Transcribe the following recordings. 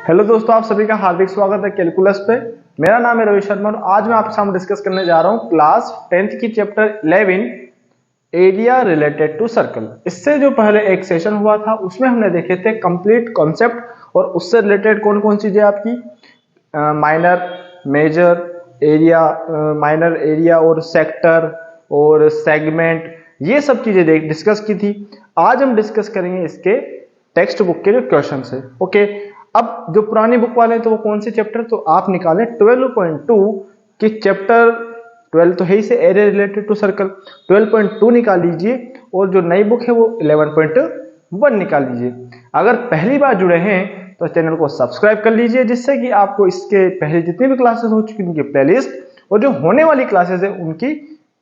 Hello दोस्तों, आप सभी का हार्दिक स्वागत है कैलकुलस पे। मेरा नाम है रवि शर्मा और आज मैं आपके सामने डिस्कस करने जा रहा हूँ क्लास 10th की chapter 11 area related to circle. इससे जो पहले एक सेशन हुआ था उसमें हमने देखे थे कंप्लीट कॉन्सेप्ट और उससे रिलेटेड कौन कौन चीजें आपकी minor, major area, minor area और सेक्टर और सेगमेंट, ये सब चीजें डिस्कस की थी। आज हम डिस्कस करेंगे इसके टेक्स्ट बुक के जो क्वेश्चन है। ओके, अब जो पुरानी बुक वाले हैं तो वो कौन से चैप्टर, तो आप निकालें 12.2 की चैप्टर 12 तो है ही से एरिया रिलेटेड टू सर्कल, 12.2 निकाल लीजिए और जो नई बुक है वो 11.1 निकाल लीजिए। अगर पहली बार जुड़े हैं तो चैनल को सब्सक्राइब कर लीजिए जिससे कि आपको इसके पहले जितनी भी क्लासेस हो चुकी उनकी प्लेलिस्ट और जो होने वाली क्लासेस है उनकी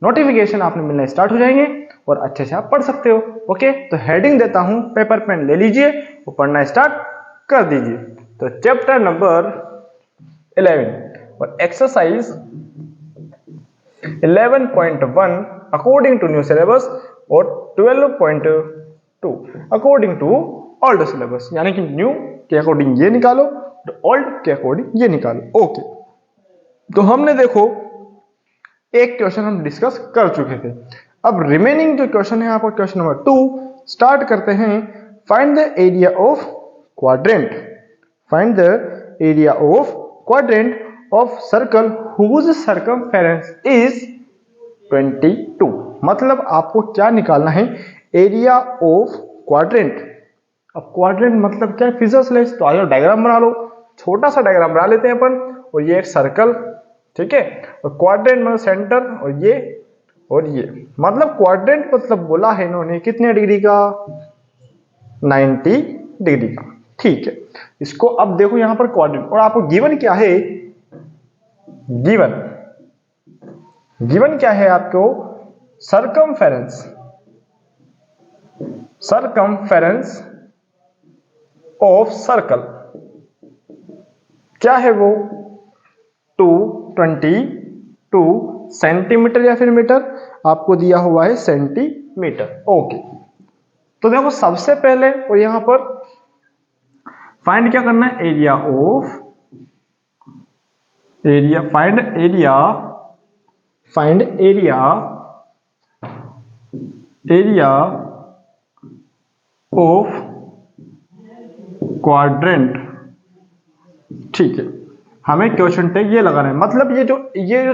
नोटिफिकेशन आपने मिलना स्टार्ट हो जाएंगे और अच्छे से आप पढ़ सकते हो। ओके, तो हेडिंग देता हूं, पेपर पेन ले लीजिए और पढ़ना स्टार्ट कर दीजिए। तो चैप्टर नंबर 11 और exercise 11.1 according to new syllabus और 12.2 अकॉर्डिंग टू ओल्ड सिलेबस, यानी कि न्यू के अकॉर्डिंग ये निकालो और ओल्ड के अकॉर्डिंग ये निकालो। ओके, तो हमने देखो एक क्वेश्चन हम डिस्कस कर चुके थे। अब रिमेनिंग जो क्वेश्चन है आपका क्वेश्चन नंबर 2 स्टार्ट करते हैं। Find the area of quadrant, find the area of quadrant of circle whose circumference is 22। मतलब आपको क्या निकालना है, एरिया ऑफ क्वाड्रेंट। अब क्वाड्रेंट मतलब क्या है, फिजर्स लेस, तो आइए डायग्राम बना लो, छोटा सा डायग्राम बना लेते हैं अपन। और ये एक सर्कल, ठीक है, और क्वाड्रेंट मतलब सेंटर और ये मतलब क्वाड्रेंट मतलब बोला है इन्होंने कितने डिग्री का, 90 डिग्री का। ठीक है, इसको अब देखो यहां पर क्वाड्रेंट और आपको गिवन क्या है, गिवन क्या है आपको, सर्कमफेरेंस ऑफ सर्कल क्या है वो, 222 सेंटीमीटर या फिर मीटर, आपको दिया हुआ है सेंटीमीटर। ओके, तो देखो सबसे पहले और यहां पर फाइंड क्या करना है, area of find area of quadrant. ठीक है, हमें क्वेश्चन टैग ये लगाना है, मतलब ये जो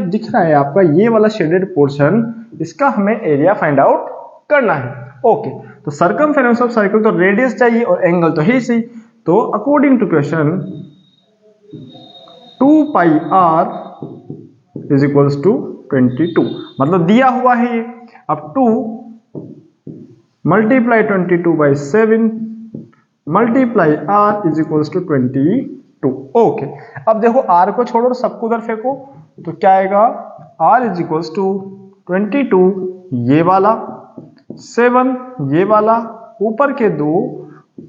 दिख रहा है आपका ये वाला शेडेड पोर्शन, इसका हमें एरिया फाइंड आउट करना है। ओके, तो सर्कमफेरेंस ऑफ सर्कल तो रेडियस चाहिए और एंगल तो है ही, तो according to question 2 pi r is equals to 22, मतलब दिया हुआ है ये। अब 2 multiply 22 by 7 multiply r is equals to 22। Okay, अब देखो r को छोड़ो और सबको उधर फेंको, तो क्या आएगा, r इज इक्वल्स टू 22 ये वाला, 7 ये वाला, ऊपर के दो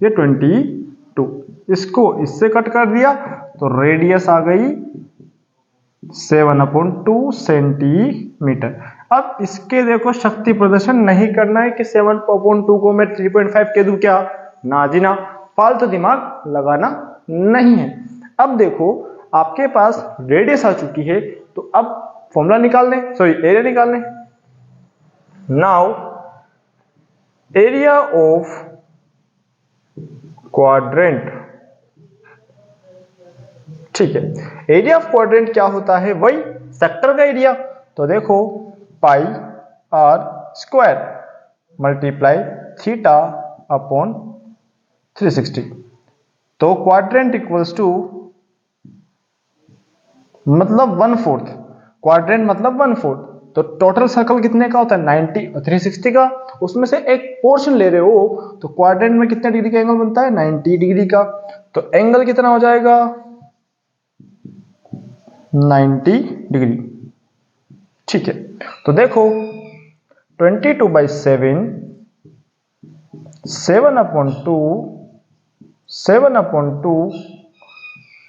ये 22, इसको इससे कट कर दिया तो रेडियस आ गई 7/2 सेंटीमीटर। अब इसके देखो शक्ति प्रदर्शन नहीं करना है कि 7/2 को मैं 3.5 के दूं क्या, ना जी ना, फालतू दिमाग लगाना नहीं है। अब देखो आपके पास रेडियस आ चुकी है, तो अब फॉर्मूला निकालने, सॉरी एरिया निकालने। नाउ एरिया ऑफ क्वाड्रेंट, ठीक है, एरिया ऑफ क्वाड्रेंट क्या होता है, वही सेक्टर का एरिया। तो देखो पाई r square multiply theta upon 360, तो क्वाड्रेंट इक्वल्स टू मतलब 1/4, क्वाड्रेंट मतलब 1/4, तो टोटल सर्कल कितने का होता है, 90 और 360 का, उसमें से एक पोर्शन ले रहे हो तो क्वाड्रेंट में कितने डिग्री का एंगल बनता है, 90 डिग्री का। तो एंगल कितना हो जाएगा, 90 डिग्री। ठीक है, तो देखो 22/7 7/2 7/2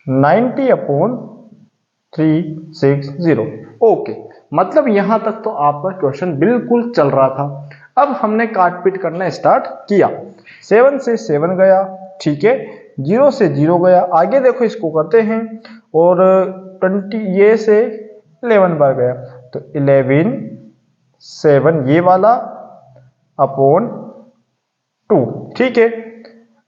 90/360। ओके, मतलब यहां तक तो आपका क्वेश्चन बिल्कुल चल रहा था। अब हमने काट पीट करना स्टार्ट किया, 7 से 7 गया, ठीक है, 0 से 0 गया। आगे देखो इसको करते हैं और 20 ये से 11 बार गया तो 11 7 ये वाला अपॉन 2, ठीक है।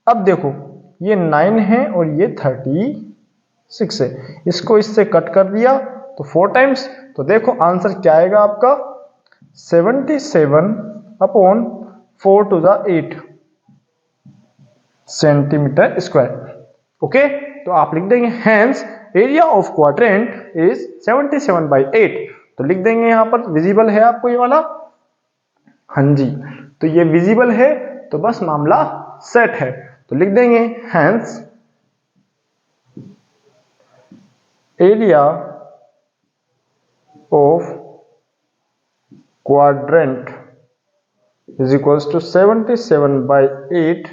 अब देखो ये 9 है और ये 36 है, इसको इससे कट कर दिया तो 4 टाइम्स, तो देखो आंसर क्या आएगा आपका 77 upon 4 to the 8 centimetre square. Okay, तो आप लिख देंगे hence area of quadrant is 77/8। तो लिख देंगे यहां पर विजिबल है आपको ये वाला, हाँ जी, तो ये विजिबल है तो बस मामला सेट है। तो लिख देंगे hence area of quadrant is equals to 77/8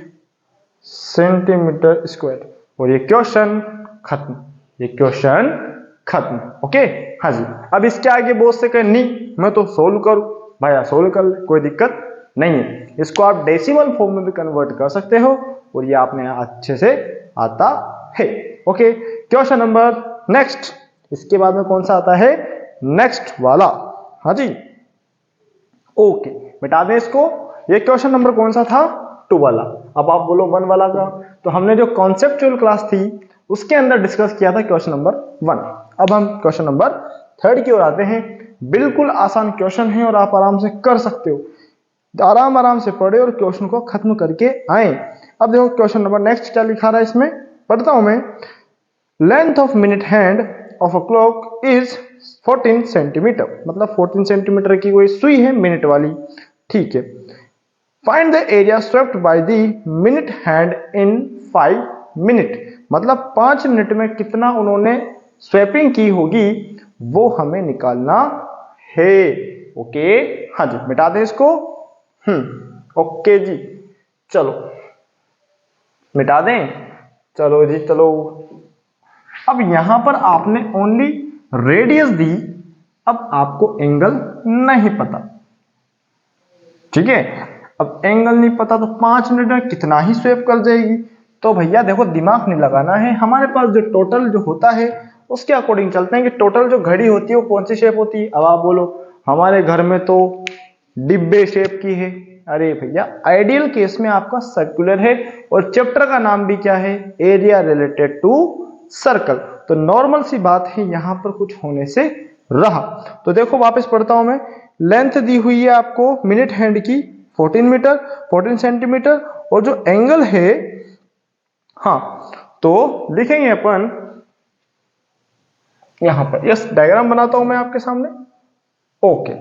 centimetre square. और ये क्वेश्चन खत्म, ये क्वेश्चन खत्म। ओके, हाँ जी। अब इसके आगे बहुत से कहें नहीं मैं तो सोल्व करूं, भाई सोल्व कर ले, कोई दिक्कत नहीं है। इसको आप डेसिमल फॉर्म में भी कन्वर्ट कर सकते हो और ये आपने अच्छे से आता है। ओके, क्वेश्चन नंबर नेक्स्ट, इसके बाद में कौन सा आता है नेक्स्ट वाला, हाँ जी। ओके, मिटा दें इसको। ये क्वेश्चन नंबर कौन सा था 2 वाला। अब आप बोलो 1 वाला का, तो हमने जो कॉन्सेप्चुअल क्लास थी उसके अंदर डिस्कस किया था क्वेश्चन नंबर 1। अब हम क्वेश्चन नंबर 3 की ओर आते हैं। बिल्कुल आसान क्वेश्चन है और आप आराम से कर सकते हो, आराम से पढ़े और क्वेश्चन को खत्म करके आए। अब देखो क्वेश्चन नंबर नेक्स्ट क्या लिखा रहा है इसमें, पढ़ता हूं मैं। Length of minute hand of a clock is 14 centimetre, मतलब 14 सेंटीमीटर की कोई सुई है मिनट वाली, ठीक है। Find the area swept by the minute hand in 5 minute, मतलब 5 मिनट में कितना उन्होंने स्वेपिंग की होगी वो हमें निकालना है। ओके, हाँ जी, मिटा दें इसको। ओके जी, चलो मिटा दें, चलो जी चलो। अब यहां पर आपने ओनली रेडियस दी, अब आपको एंगल नहीं पता, ठीक है। अब एंगल नहीं पता तो 5 मिनट में कितना ही स्वेप कर जाएगी। तो भैया देखो दिमाग नहीं लगाना है, हमारे पास जो टोटल जो होता है उसके अकॉर्डिंग चलते हैं कि टोटल जो घड़ी होती है वो कौन सी शेप होती है। अब आप बोलो हमारे घर में तो डिब्बे शेप की है, अरे भैया आइडियल केस में आपका सर्कुलर है और चैप्टर का नाम भी क्या है, एरिया रिलेटेड टू सर्कल। तो नॉर्मल सी बात है यहां पर कुछ होने से रहा। तो देखो वापस पढ़ता हूं मैं। लेंथ दी हुई है आपको मिनट हैंड की 14 मीटर 14 सेंटीमीटर और जो एंगल है, हाँ तो लिखेंगे अपन यहां पर, यस डायग्राम बनाता हूं मैं आपके सामने। ओके,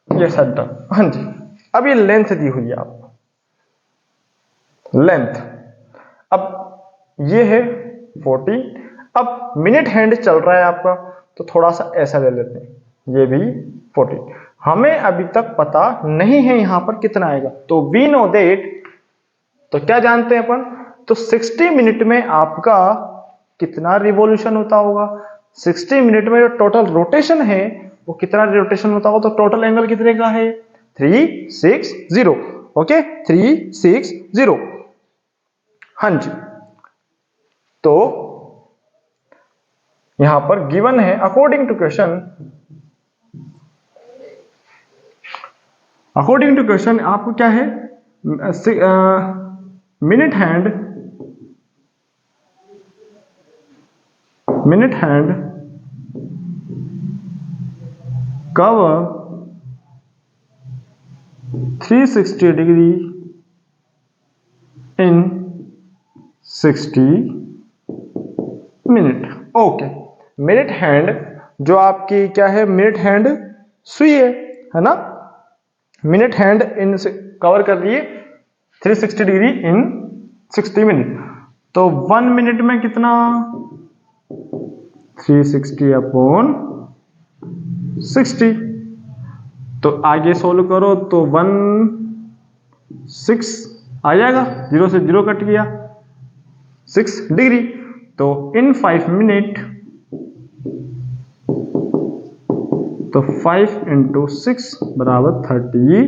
ये सेंटर, हाँ जी। अब ये लेंथ दी हुई है आपको, लेंथ, अब ये है 40। अब मिनट हैंड चल रहा है आपका तो थोड़ा सा ऐसा ले लेते हैं, ये भी 40। हमें अभी तक पता नहीं है यहां पर कितना आएगा, तो वी नो दैट, तो क्या जानते हैं अपन, तो 60 मिनट में आपका कितना रिवॉल्यूशन होता होगा। 60 मिनट में जो टोटल रोटेशन है वो कितना रोटेशन होता होगा, तो टोटल एंगल कितने का है 360। ओके, 360, हाँ जी। तो यहां पर गिवन है अकॉर्डिंग टू क्वेश्चन, आपको क्या है, minute hand cover 360 degree in 60 minute. Okay, minute hand जो आपकी क्या है, मिनट हैंड सुई है ना, मिनट हैंड इन कवर कर रही है 360 डिग्री इन 60 मिनट। तो 1 मिनट में कितना, 360 अपॉन 60। तो आगे सोल्व करो तो 16 आ जाएगा, 0 से 0 कट गया, 6 डिग्री। तो इन 5 मिनट, तो 5 इंटू 6 बराबर 30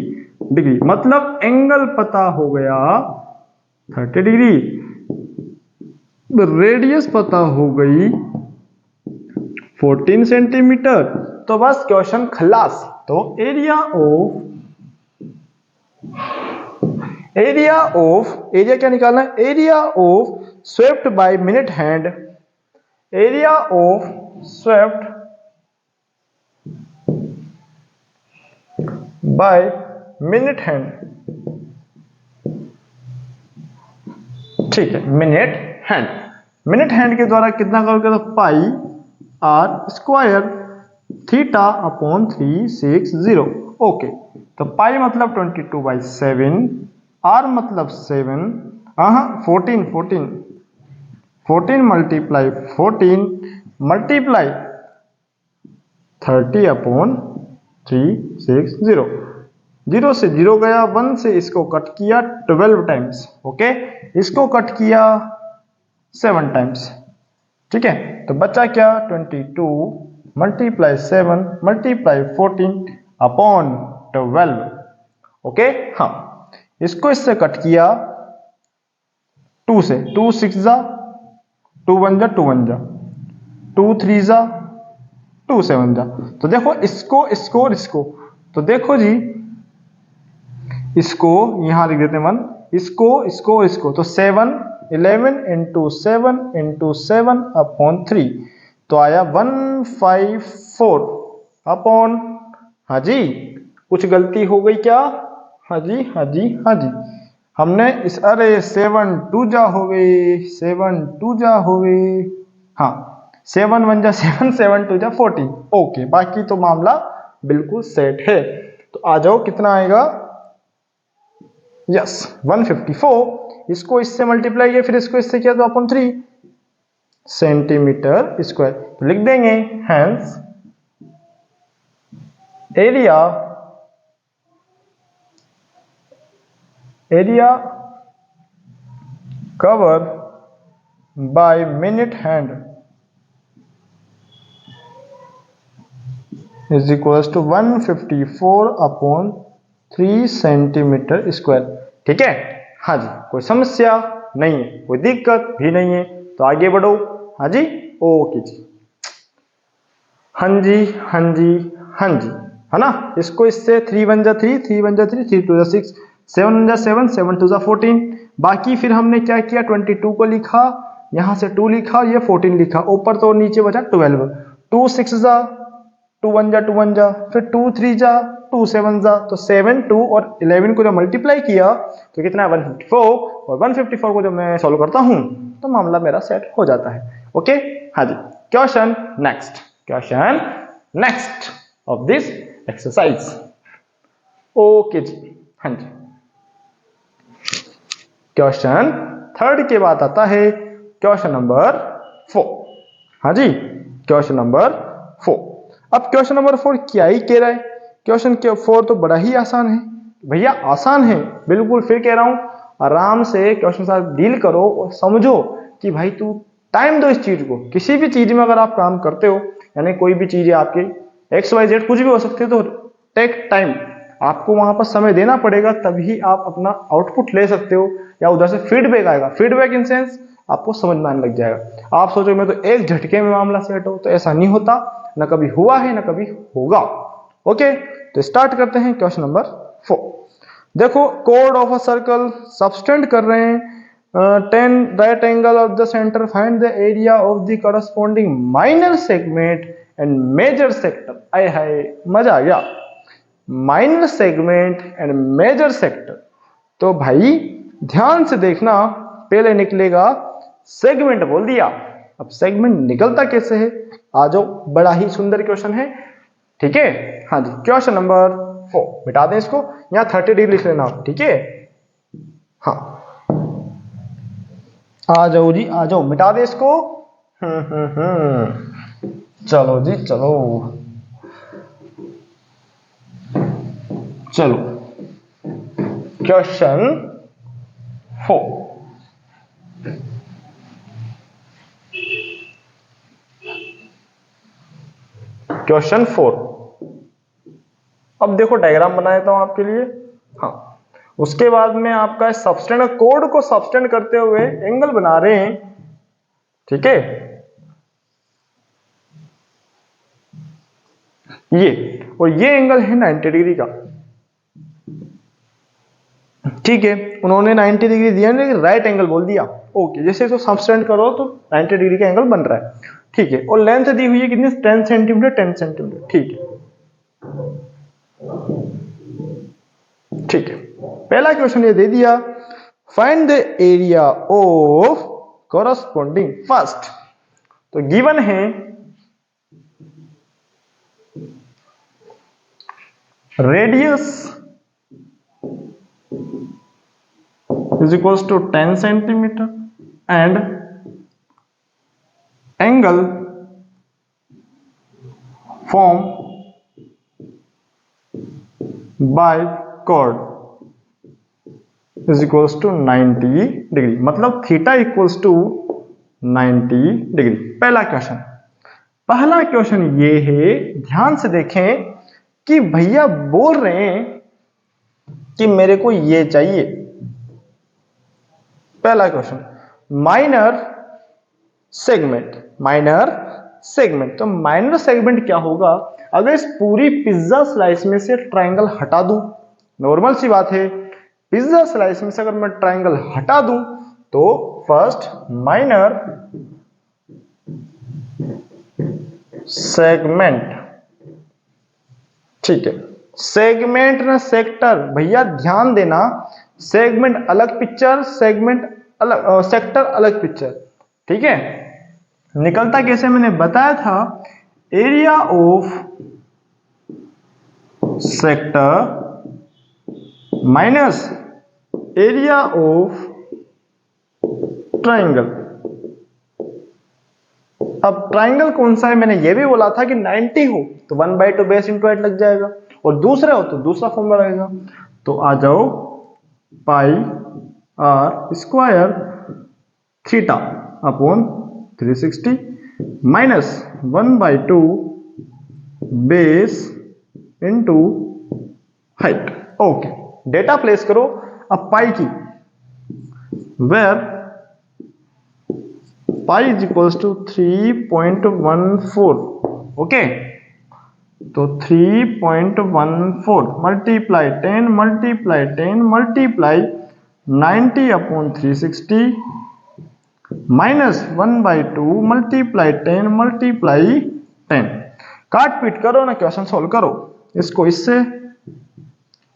डिग्री, मतलब एंगल पता हो गया 30 डिग्री। रेडियस पता हो गई 14 सेंटीमीटर, तो बस क्वेश्चन खलास। तो एरिया क्या निकालना है? Area of swept by minute hand, area of swept by minute hand, ठीक है, मिनट हैंड के द्वारा कितना करोगे? तो pi r square theta upon 360। Okay, तो पाई मतलब 22/7, आर मतलब 7, 14 मल्टीप्लाई 14 मल्टीप्लाई 30 अपॉन 360। 0 से 0 गया, 1 से इसको कट किया 12 टाइम्स, ओके, इसको कट किया 7 टाइम्स, ठीक है, तो बचा क्या? 22 मल्टीप्लाई 7 मल्टीप्लाई 14 अपॉन 12, ओके। हाँ, इसको इससे कट किया 2 से, 2 6 जा 2 1 जा 2 1 जा 2 3 जा 2 7 जा, तो देखो इसको इसको और इसको, तो देखो जी इसको यहां लिख देते हैं 1, इसको इसको और इसको, तो 7 11 इंटू 7 अपॉन 3, तो आया 154 अपॉन, हाँ जी कुछ गलती हो गई क्या? हाँ जी हाँ जी हाँ जी, हमने इस, अरे 7 2 जा हो गए, 7 2 जा हो गए, हाँ 7 1 जा 7 7 2 जा 14, ओके, बाकी तो मामला बिल्कुल सेट है। तो आ जाओ, कितना आएगा? यस 154, इसको इससे मल्टीप्लाई किया, फिर इसको इससे किया, तो अपन 3 सेंटीमीटर स्क्वायर, तो लिख देंगे hence area cover by minute hand is equals to 154 upon 3 centimetre square, ठीक है। हाँ जी, कोई समस्या नहीं है, कोई दिक्कत भी नहीं है, तो आगे बढ़ो। हाँ जी, ओके जी, हाँ जी हाँ जी हाँ जी, है ना, इसको इससे 3 1 जा 3 3 1 जा 3 3 2 जा 6 7 1 जा 7 7 2 जा 14, बाकी फिर हमने क्या किया? 22 को लिखा, यहां से 2 लिखा, ये 14 लिखा, ऊपर तो नीचे बचा 12, 2 6 जा 2 1 जा 2 1 जा, फिर 2 3 जा 2 7 जा, तो 7 2 और 11 को जब मल्टीप्लाई किया तो कितना है? 154, और 154 को जब मैं सॉल्व करता हूं तो मामला मेरा सेट हो जाता है, ओके। हाँ जी, question next of this exercise, okay जी। हाँ जी, क्वेश्चन थर्ड के बाद आता है क्वेश्चन नंबर 4। हाँ जी, क्वेश्चन नंबर 4। अब क्वेश्चन नंबर 4 क्या ही कह रहा है? क्वेश्चन 4 तो बड़ा ही आसान है भैया, आसान है बिल्कुल, फिर कह रहा हूं आराम से क्वेश्चन के साथ डील करो और समझो कि भाई तू टाइम दो इस चीज को। किसी भी चीज में अगर आप काम करते हो, यानी कोई भी चीज है आपकी XYZ कुछ भी हो सकती है, तो टेक टाइम, आपको वहां पर समय देना पड़ेगा, तभी आप अपना आउटपुट ले सकते हो, या उधर से फीडबैक आएगा। फीडबैक इन सेंस आपको समझ में आने लग जाएगा। आप सोचो मैं तो एक झटके में मामला सेट हो, तो ऐसा नहीं होता, ना कभी हुआ है ना कभी होगा, ओके। तो स्टार्ट करते हैं क्वेश्चन नंबर 4। देखो, कोड ऑफ अ सर्कल सबस्टेंड कर रहे हैं, 10 right angle of the centre, find the area of the corresponding minor segment and major sector. आए हाय, मजा आ गया, minor segment and major sector. तो भाई ध्यान से देखना, पहले निकलेगा सेगमेंट, बोल दिया। अब सेगमेंट निकलता कैसे है? आ जाओ, बड़ा ही सुंदर क्वेश्चन है, ठीक है। हाँ जी, क्वेश्चन नंबर 4, मिटा दें इसको, यहां 30 लिख लेना, ठीक है। हाँ, आ जाओ जी, आ जाओ, मिटा दे इसको। चलो जी चलो चलो, क्वेश्चन 4। क्वेश्चन 4, अब देखो डायग्राम बना देता हूं आपके लिए। हाँ, उसके बाद में आपका सबस्टेंड कोड को सबस्टेंड करते हुए एंगल बना रहे हैं ठीक है, ये और ये एंगल है 90 डिग्री का। ठीक है, उन्होंने 90 डिग्री दिया लेकिन राइट एंगल बोल दिया। ओके, जैसे इसको सबस्टेंड करो तो 90 डिग्री का एंगल बन रहा है। ठीक है, और लेंथ दी हुई है कितनी, 10 सेंटीमीटर 10 सेंटीमीटर। ठीक है, ठीक है, पहला क्वेश्चन ये दे दिया, find the area of corresponding first. तो गिवन है radius is equals to 10 centimeter and angle formed by chord is equals to 90 degree, मतलब थीटा इक्वल्स टू 90 डिग्री। पहला क्वेश्चन ये है, ध्यान से देखें कि भैया बोल रहे हैं कि मेरे को ये चाहिए। पहला क्वेश्चन माइनर सेगमेंट, तो माइनर सेगमेंट क्या होगा, अगर इस पूरी पिज्जा स्लाइस में से ट्रायंगल हटा दूं, नॉर्मल सी बात है, पिज्जा स्लाइस में से अगर मैं ट्रायंगल हटा दूं तो फर्स्ट माइनर सेगमेंट, ठीक है, सेगमेंट ना सेक्टर, भैया ध्यान देना, सेगमेंट अलग पिक्चर, सेगमेंट अलग, सेक्टर अलग पिक्चर। ठीक है, निकलता कैसे मैंने बताया था, area of sector minus area of triangle. अब ट्रायंगल कौन सा है, मैंने ये भी बोला था कि 90 हो तो 1/2 बेस इंटू 8 लग जाएगा, और दूसरे हो तो दूसरा फॉर्मूला रहेगा। तो आ जाओ, pi r square theta upon 360 minus 1/2 base into height. Okay, data place करो अब पाई की, where pi is equals to 3.14। Okay, तो 3.14 multiply 10 multiply 10 multiply 90 upon 360 minus 1/2 multiply 10 multiply 10। काट पीट करो ना, क्वेश्चन सोल्व करो इसको इससे।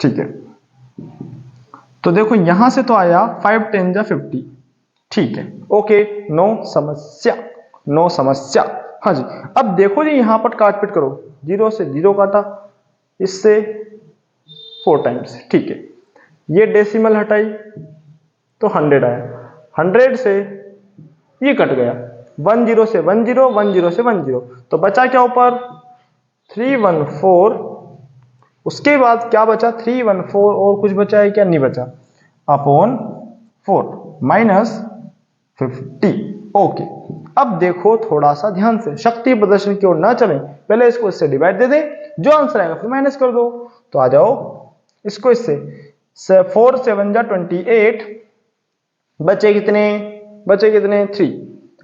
ठीक है, तो देखो यहां से तो आया 5 10 जा 50। ठीक है, ओके, नो समस्या, नो समस्या। हाँ जी, अब देखो जी यहां पर काट पीट करो, 0 से 0 काटा, इससे 4 टाइम्स। ठीक है, ये डेसिमल हटाई तो 100 आया, 100 से ये कट गया, 10 से 10 10 से 10, तो बचा क्या ऊपर 314। उसके बाद क्या बचा 314, और कुछ बचा है क्या, नहीं बचा, अपॉन 4 माइनस 50। ओके, अब देखो थोड़ा सा ध्यान से, शक्ति प्रदर्शन की ओर ना चलें, पहले इसको इससे डिवाइड दे दें, जो आंसर आएगा फिर माइनस कर दो। तो आ जाओ इसको इससे, 4 7 जा 28, बचे कितने, 3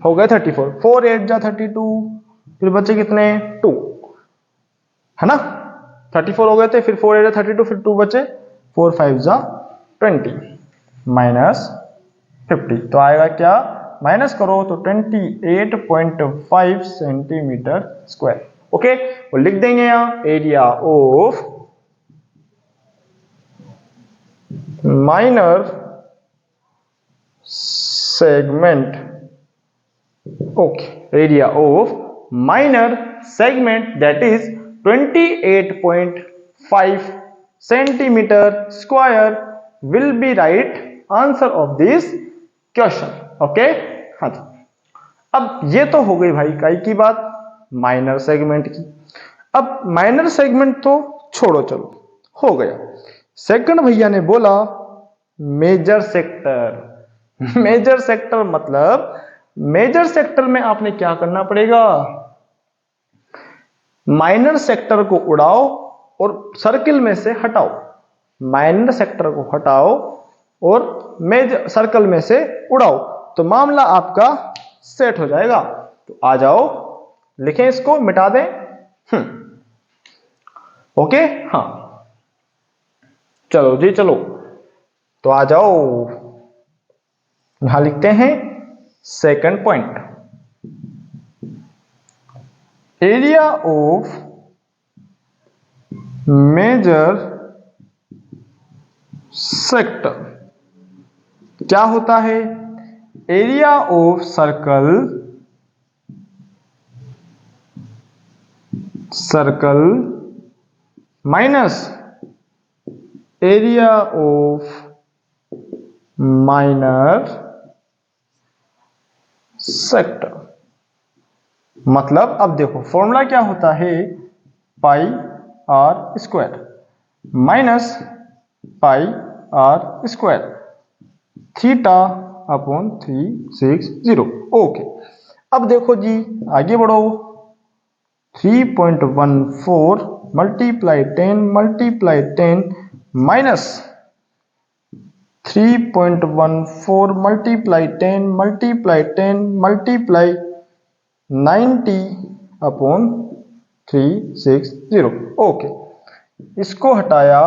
हो गए 34, 4 8 जा 32, फिर बचे कितने 2, है ना, 34 हो गए थे, फिर 4 8 जा 32, फिर 2 बचे, 4 5 जा 20 माइनस 50। तो आएगा क्या, माइनस करो तो 28.5 सेंटीमीटर स्क्वायर। ओके, वो लिख देंगे यहां, area of minor segment. Okay, area of minor segment that is 28.5 centimetre square will be right answer of this question. Okay, हाँ जी, अब ये तो हो गई भाई काई की बात, माइनर सेगमेंट की। अब माइनर सेगमेंट तो छोड़ो, चलो हो गया। सेकंड भैया ने बोला मेजर सेक्टर। मेजर सेक्टर मतलब, मेजर सेक्टर में आपने क्या करना पड़ेगा, माइनर सेक्टर को उड़ाओ और सर्किल में से हटाओ, माइनर सेक्टर को हटाओ और मेजर सर्कल में से उड़ाओ, तो मामला आपका सेट हो जाएगा। तो आ जाओ लिखें, इसको मिटा दें। ओके, हाँ चलो जी चलो, तो आ जाओ यहां लिखते हैं second point, area of major sector. क्या होता है? Area of circle minus area of minor sector. मतलब अब देखो फॉर्मूला क्या होता है, pi r square minus pi r square theta upon 360। Okay, अब देखो जी आगे बढ़ो, 3.14 multiply 10 multiply 10 minus 3.14 multiply 10 multiply 10 multiply 90 upon 360। Okay, इसको हटाया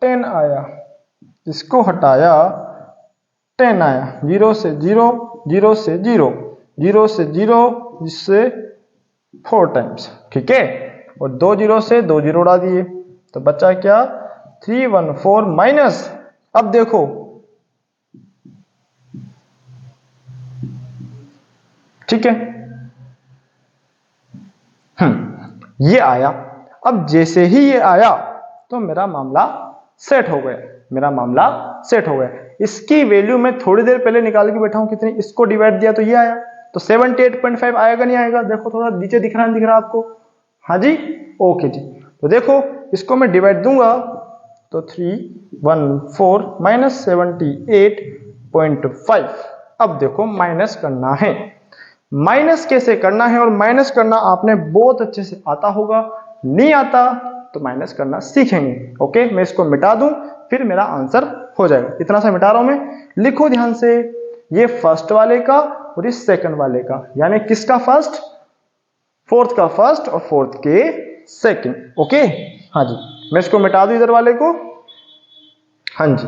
10 आया, इसको हटाया 10 आया, 0 से 0 0 से 0 0 से 0 जिससे 4 टाइम्स, ठीक है, और 2 0 से 2 0 उड़ा दिए, तो बचा क्या 314 माइनस, अब देखो ठीक है, ये आया। अब जैसे ही ये आया तो मेरा मामला सेट हो गया, मेरा मामला सेट हो गया। इसकी वैल्यू मैं थोड़ी देर पहले निकाल के बैठा हूं, कितनी, इसको डिवाइड दिया तो ये आया, तो 78.5 आएगा नहीं आएगा? देखो थोड़ा नीचे दिख रहा है, दिख रहा आपको? हाँ जी, ओके जी। तो देखो इसको मैं डिवाइड दूंगा तो 314 माइनस 78.5। अब देखो माइनस करना है, माइनस कैसे करना है, और माइनस करना आपने बहुत अच्छे से आता होगा, नहीं आता तो माइनस करना सीखेंगे। ओके, मैं इसको मिटा दूं फिर मेरा आंसर हो जाएगा। इतना सा मिटा रहा हूं मैं, लिखो ध्यान से, ये फर्स्ट वाले का और इस सेकंड वाले का, यानी किसका फर्स्ट, फोर्थ का फर्स्ट और फोर्थ के सेकंड। ओके, हाँ जी, मैं इसको मिटा दूं इधर वाले को, हाँ जी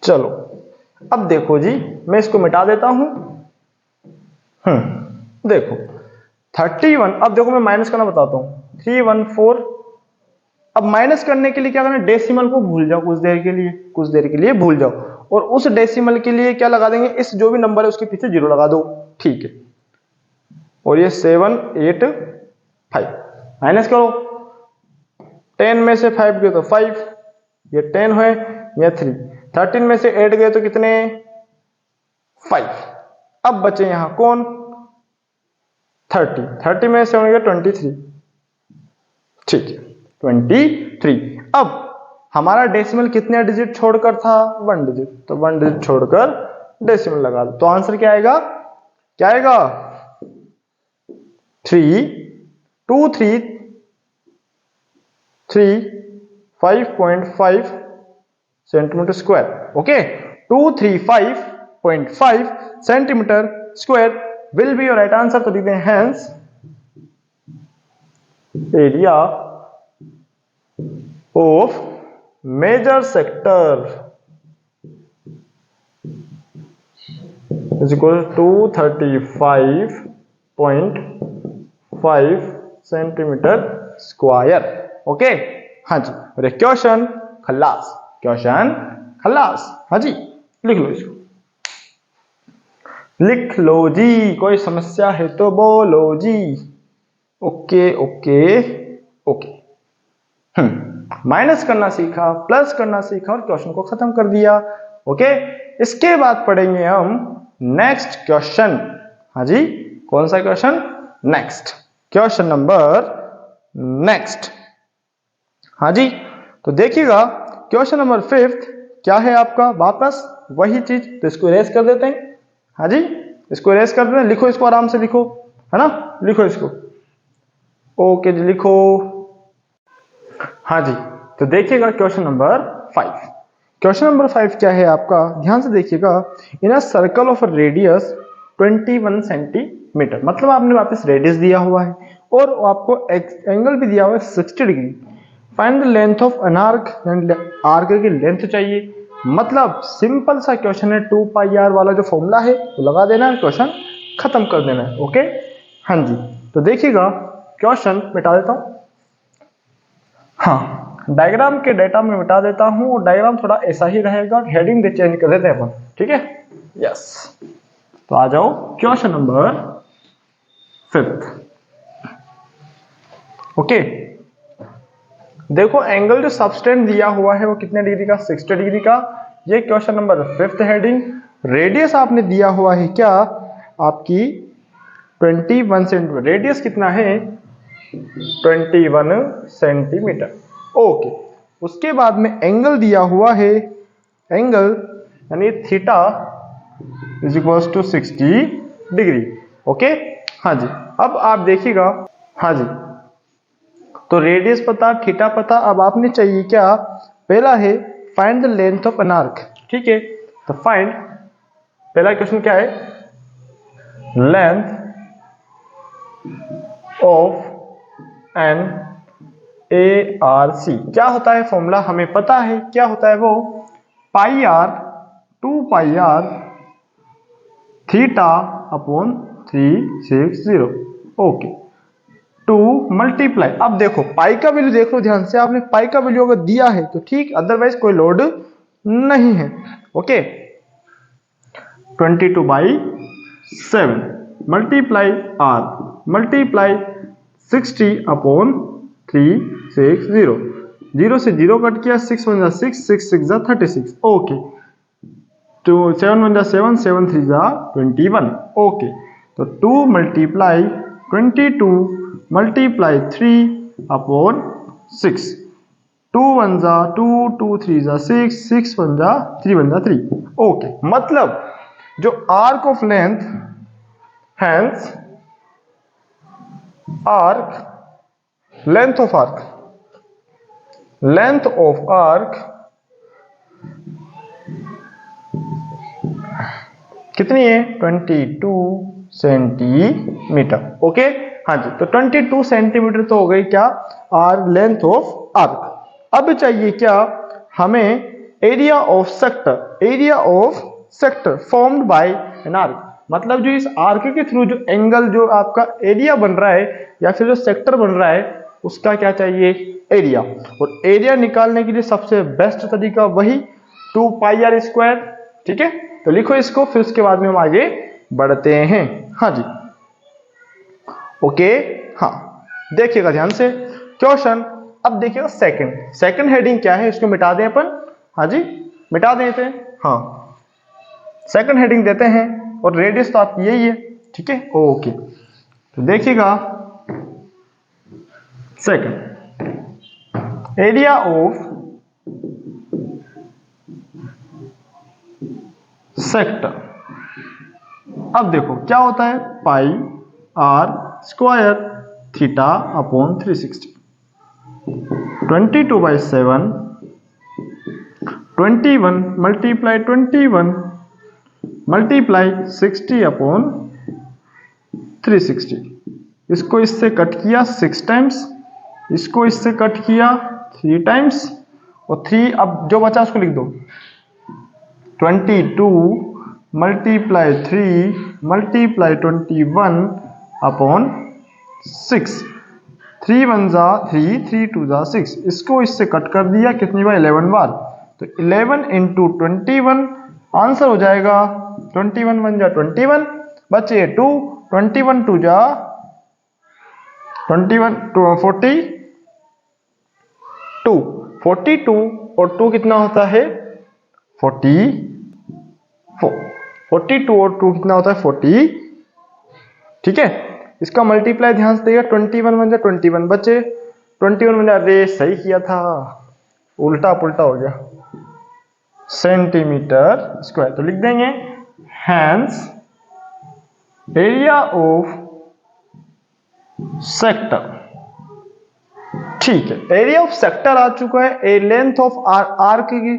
चलो। अब देखो जी मैं इसको मिटा देता हूं, देखो 31, अब देखो मैं माइनस करना बताता हूं, 314। अब माइनस करने के लिए क्या करना है, डेसिमल को भूल जाओ कुछ देर के लिए, कुछ देर के लिए भूल जाओ, और उस डेसिमल के लिए क्या लगा देंगे, इस जो भी नंबर है उसके पीछे 0 लगा दो, ठीक है। और ये 785 माइनस करो, 10 में से 5 गए तो 5, ये 10 है, ये 3, 13 में से 8 गए तो कितने, 5। अब बचे यहां कौन, 30 में से होंगे 23, ठीक है 23। अब हमारा डेसिमल कितने डिजिट छोड़कर था, 1 डिजिट, तो 1 डिजिट छोड़कर डेसिमल लगा दो, तो आंसर क्या आएगा, क्या आएगा 5.5 centimetre square. Okay, 235.5 centimetre square will be your right answer। तो लिखते हैं hence area of major sector is equal to 235.5 centimetre square. Okay, हाँ जी, अरे क्वेश्चन खल्लास, क्वेश्चन खल्लास, हाँ जी लिख लो इसको, लिख लो जी, कोई समस्या है तो बोलो जी। ओके ओके ओके, माइनस करना सीखा, प्लस करना सीखा और क्वेश्चन को खत्म कर दिया। ओके, इसके बाद पढ़ेंगे हम नेक्स्ट क्वेश्चन। हाँ जी, कौन सा question, next question number next. हाँ जी, तो देखिएगा क्वेश्चन नंबर 5 क्या है आपका, वापस वही चीज, तो इसको इरेज कर देते हैं। हाँ जी, इसको इरेज कर देते हैं, लिखो इसको आराम से लिखो, है ना, लिखो इसको। ओके जी लिखो। हाँ जी, तो देखिएगा क्वेश्चन नंबर 5। क्वेश्चन नंबर 5 क्या है आपका, ध्यान से देखिएगा, in a circle of radius 21 centimetre. मतलब आपने वापस रेडियस दिया हुआ है और आपको एंगल भी दिया हुआ है 60 degree. Find the length of an arc, arc की लेंथ चाहिए। मतलब सिंपल सा क्वेश्चन है, 2 पाई आर वाला जो फॉर्मूला है वो लगा देना है, क्वेश्चन खत्म कर देना है। ओके, हाँ जी। तो देखिएगा क्वेश्चन मिटा देता हूं। हाँ, डायग्राम के डेटा में मिटा देता हूं और डायग्राम थोड़ा ऐसा ही रहेगा, हेडिंग दे चेंज कर देते हैं अपन, ठीक है। यस, तो आ जाओ क्वेश्चन नंबर 5। ओके, देखो एंगल जो सबटेंड दिया हुआ है वो कितने डिग्री का, 60 डिग्री का। ये क्वेश्चन नंबर 5 हेडिंग। रेडियस आपने दिया हुआ है क्या, आपकी 21 सेंटीमीटर। रेडियस कितना है, 21 सेंटीमीटर। ओके, उसके बाद में एंगल दिया हुआ है, एंगल यानी theta is equal to 60 degree. Okay, हाँ जी। अब आप देखिएगा, हाँ जी, तो रेडियस पता, थीटा पता। अब आपने चाहिए क्या, पहला है find the length of an arc. ठीक है, तो फाइंड, पहला क्वेश्चन क्या है, length of an A R C. क्या होता है फॉर्मूला हमें पता है, क्या होता है वो, pi r 2 pi r theta upon 360। Okay, 2 multiply. अब देखो पाई का वैल्यू देख लो ध्यान से, आपने पाई का वैल्यू अगर दिया है तो ठीक, अदरवाइज कोई लोड नहीं है। Okay, 22/7 multiply R multiply 60 upon 360। 0 से 0 कट किया, 6 1 6, 6 6 36। ओके, तो 7 1 7, 7 3 21। ओके, तो 2 मल्टीप्लाई 22 मल्टीप्लाई 3 अपॉन 6। 2 1 2, 2 3 6, 6 1 3 1 3। ओके, मतलब जो arc of length, hence arc, length of arc, length of arc कितनी है, 22 सेंटीमीटर। ओके, हाँ जी, तो 22 सेंटीमीटर तो हो गई क्या, आर लेंथ ऑफ आर्क। अब चाहिए क्या हमें, area of sector, area of sector formed by an arc. मतलब जो इस आर्क के थ्रू जो एंगल, जो आपका एरिया बन रहा है या फिर जो सेक्टर बन रहा है, उसका क्या चाहिए, एरिया। और एरिया निकालने के लिए सबसे बेस्ट तरीका वही 2 पाई आर स्क्वायर। ठीक है, तो लिखो इसको, फिर उसके बाद में हम आगे बढ़ते हैं। हाँ जी, ओके, हाँ, देखिएगा ध्यान से क्वेश्चन। अब देखिएगा सेकंड, सेकंड हेडिंग क्या है, इसको मिटा दें अपन। हाँ जी, मिटा देते हैं। हाँ, सेकंड हेडिंग देते हैं और रेडियस तो आपकी यही है। ठीक है, ओके, तो देखिएगा सेकंड, एरिया ऑफ सेक्टर। अब देखो क्या होता है, pi r square theta upon 360। 22/7 21 multiply 21 multiply 60 upon 360। इसको इससे कट किया 6 टाइम्स, इसको इससे कट किया 3 टाइम्स, और 3 अब जो बचा उसको लिख दो, 22 मल्टीप्लाई 3 मल्टीप्लाई 21 अपॉन 6। 3 1 3, 3 2 6। इसको इससे कट कर दिया कितनी बार, 11 बार। तो 11 इंटू 21 आंसर हो जाएगा 21 1 21, बचे 2, 21 2 21 42, 42 और 2 कितना होता है, 44। 42 और 2 कितना होता है, 40। ठीक है, इसका मल्टीप्लाई ध्यान से देगा, 21 1 21, बचे 21 1, अरे सही किया था, उल्टा पुल्टा हो गया, सेंटीमीटर स्क्वायर। तो लिख देंगे हैंस एरिया ऑफ सेक्टर। ठीक है, एरिया ऑफ सेक्टर आ चुका है, ए लेंथ ऑफ आर्क की